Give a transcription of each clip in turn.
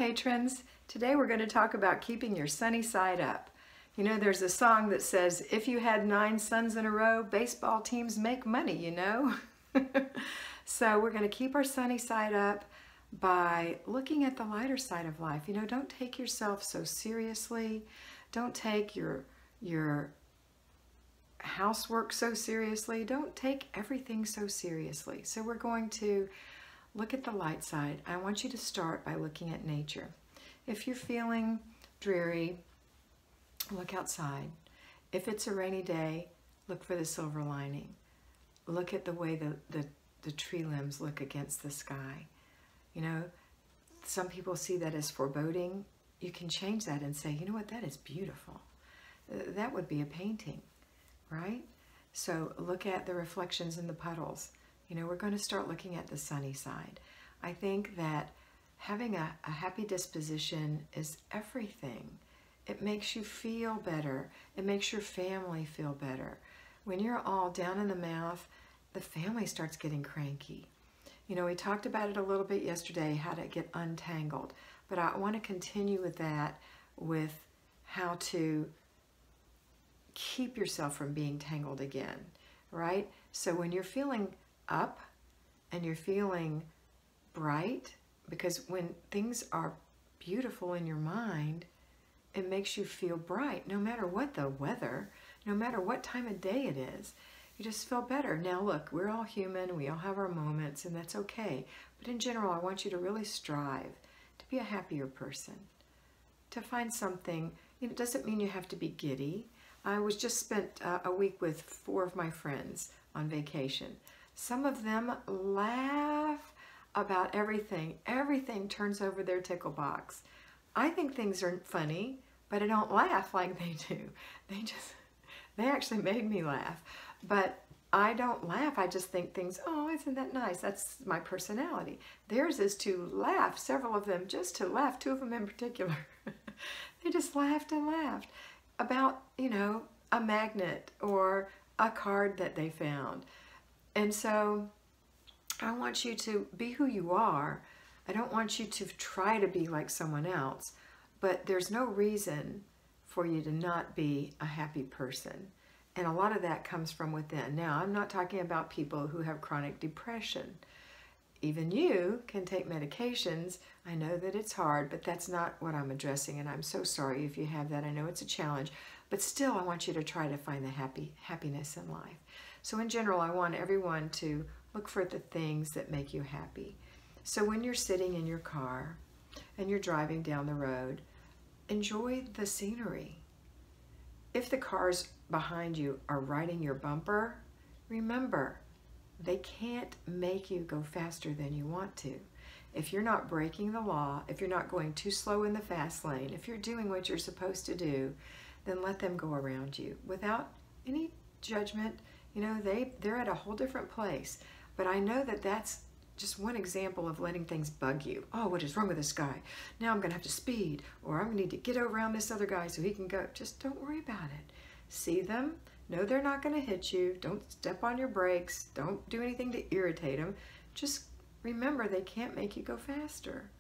patrons. Today we're going to talk about keeping your sunny side up. You know, there's a song that says, if you had 9 suns in a row, baseball teams make money, you know. So we're going to keep our sunny side up by looking at the lighter side of life. You know, don't take yourself so seriously. Don't take your housework so seriously. Don't take everything so seriously. So we're going to look at the light side. I want you to start by looking at nature. If you're feeling dreary, look outside. If it's a rainy day, look for the silver lining. Look at the way the tree limbs look against the sky. You know, some people see that as foreboding. You can change that and say, you know what, that is beautiful. That would be a painting, right? So look at the reflections in the puddles. You know, we're going to start looking at the sunny side. I think that having a happy disposition is everything. It makes you feel better. It makes your family feel better. When you're all down in the mouth, the family starts getting cranky. You know, we talked about it a little bit yesterday, how to get untangled. But I want to continue with that, with how to keep yourself from being tangled again, right? So when you're feeling up and you're feeling bright, because when things are beautiful in your mind, it makes you feel bright, no matter what the weather, no matter what time of day it is. You just feel better. Now look, we're all human, we all have our moments, and that's okay. But in general, I want you to really strive to be a happier person, to find something. You know, it doesn't mean you have to be giddy. I was just spent a week with 4 of my friends on vacation. Some of them laugh about everything. Everything turns over their tickle box. I think things are funny, but I don't laugh like they do. They actually made me laugh. But I don't laugh. I just think things, oh, isn't that nice? That's my personality. Theirs is to laugh, several of them just to laugh, 2 of them in particular. They just laughed and laughed about, you know, a magnet or a card that they found. And so I want you to be who you are. I don't want you to try to be like someone else, but there's no reason for you to not be a happy person. And a lot of that comes from within. Now, I'm not talking about people who have chronic depression. Even you can take medications. I know that it's hard, but that's not what I'm addressing, and I'm so sorry if you have that. I know it's a challenge, but still I want you to try to find the happiness in life. So in general, I want everyone to look for the things that make you happy. So when you're sitting in your car and you're driving down the road, enjoy the scenery. If the cars behind you are riding your bumper, remember, they can't make you go faster than you want to. If you're not breaking the law, if you're not going too slow in the fast lane, if you're doing what you're supposed to do, then let them go around you without any judgment. You know, they're at a whole different place. But I know that that's just one example of letting things bug you. Oh, what is wrong with this guy? Now I'm going to have to speed, or I'm going to need to get around this other guy so he can go. Just don't worry about it. See them. No, they're not going to hit you. Don't step on your brakes. Don't do anything to irritate them. Just remember, they can't make you go faster.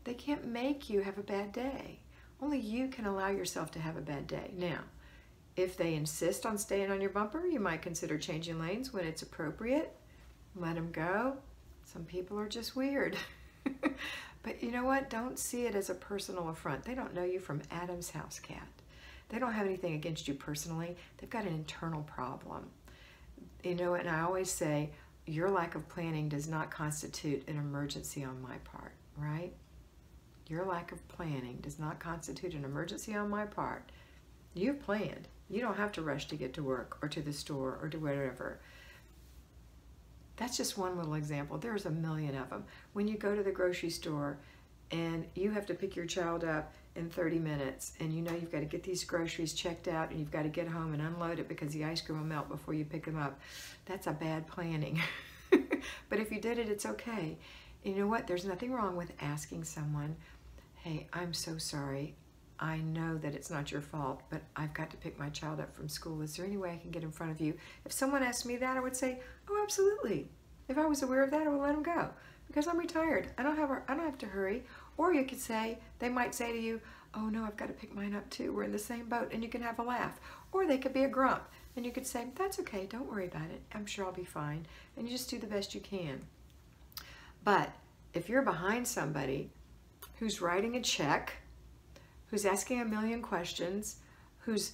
They can't make you have a bad day. Only you can allow yourself to have a bad day. Now, if they insist on staying on your bumper, you might consider changing lanes when it's appropriate. Let them go. Some people are just weird. But you know what? Don't see it as a personal affront. They don't know you from Adam's house, Kat. They don't have anything against you personally. They've got an internal problem. You know, and I always say, your lack of planning does not constitute an emergency on my part, right? Your lack of planning does not constitute an emergency on my part. You've planned. You don't have to rush to get to work or to the store or to whatever. That's just one little example. There's a million of them. When you go to the grocery store and you have to pick your child up in 30 minutes and you know you've got to get these groceries checked out and you've got to get home and unload it because the ice cream will melt before you pick them up, that's a bad planning. But if you did it, it's okay. And you know what? There's nothing wrong with asking someone, hey, I'm so sorry. I know that it's not your fault, but I've got to pick my child up from school. Is there any way I can get in front of you? If someone asked me that, I would say, oh, absolutely. If I was aware of that, I would let them go because I'm retired. I don't have to hurry. Or you could say, they might say to you, oh no, I've got to pick mine up too. We're in the same boat, and you can have a laugh. Or they could be a grump, and you could say, that's okay, don't worry about it. I'm sure I'll be fine. And you just do the best you can. But if you're behind somebody who's writing a check, who's asking a million questions, who's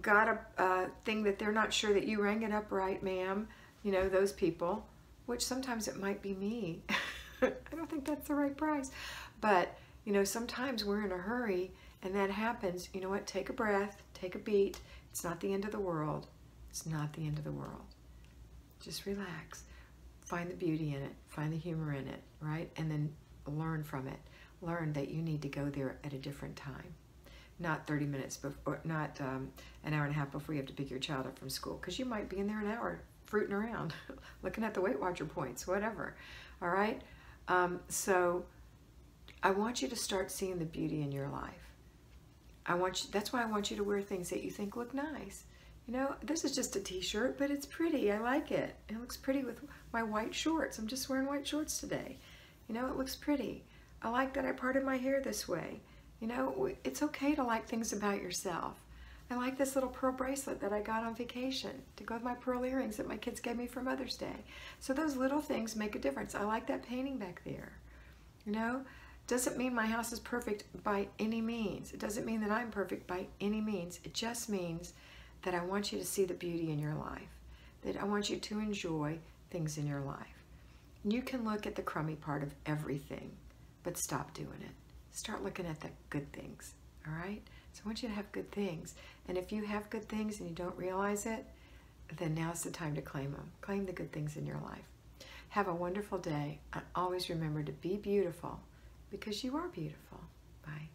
got a thing that they're not sure that you rang it up right, ma'am, you know, those people, which sometimes it might be me. I don't think that's the right price. But, you know, sometimes we're in a hurry and that happens. You know what? Take a breath, take a beat. It's not the end of the world. It's not the end of the world. Just relax. Find the beauty in it. Find the humor in it, right? And then learn from it. Learn that you need to go there at a different time. Not 30 minutes before, not an hour and a half before you have to pick your child up from school, because you might be in there an hour fruiting around, looking at the Weight Watcher points, whatever. All right? So I want you to start seeing the beauty in your life. That's why I want you to wear things that you think look nice. You know, this is just a t-shirt, but it's pretty. I like it. It looks pretty with my white shorts. I'm just wearing white shorts today. You know, it looks pretty. I like that I parted my hair this way. You know, it's okay to like things about yourself. I like this little pearl bracelet that I got on vacation to go with my pearl earrings that my kids gave me for Mother's Day. So those little things make a difference. I like that painting back there. You know, doesn't mean my house is perfect by any means. It doesn't mean that I'm perfect by any means. It just means that I want you to see the beauty in your life, that I want you to enjoy things in your life. You can look at the crummy part of everything, but stop doing it. Start looking at the good things, all right? So I want you to have good things. And if you have good things and you don't realize it, then now's the time to claim them. Claim the good things in your life. Have a wonderful day. And always remember to be beautiful, because you are beautiful. Bye.